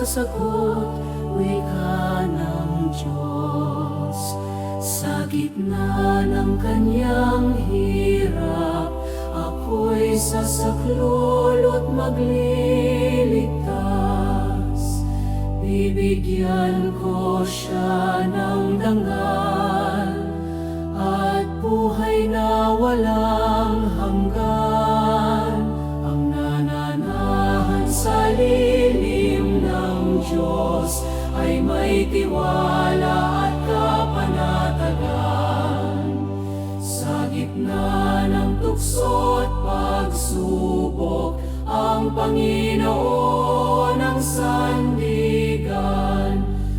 sasagot, wika ng Diyos. Sa gitna ng kanyang hirap, ako'y sasaklolo't magliligtas. Bibigyan ko siya ng dangal at buhay na walang hanggan. Ang nananahan sa lilim ng Diyos ay may tiwala at kapanatagan. Sa gitna ng tukso't pagsubok, ang Panginoon ang sandigan.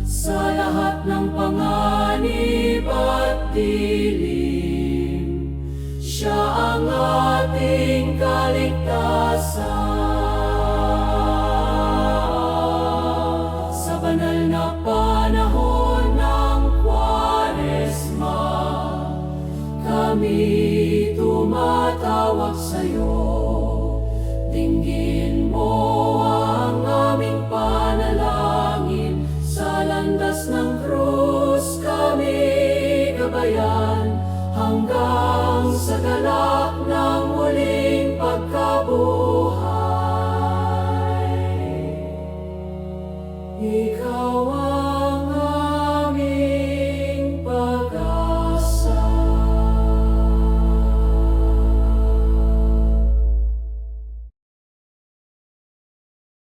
Sa lahat ng panganib at dilim, siya ang ating kaligtasan. Sa banal na panahon ng Kwaresma, kami tumatawag sa'yo. Dinggin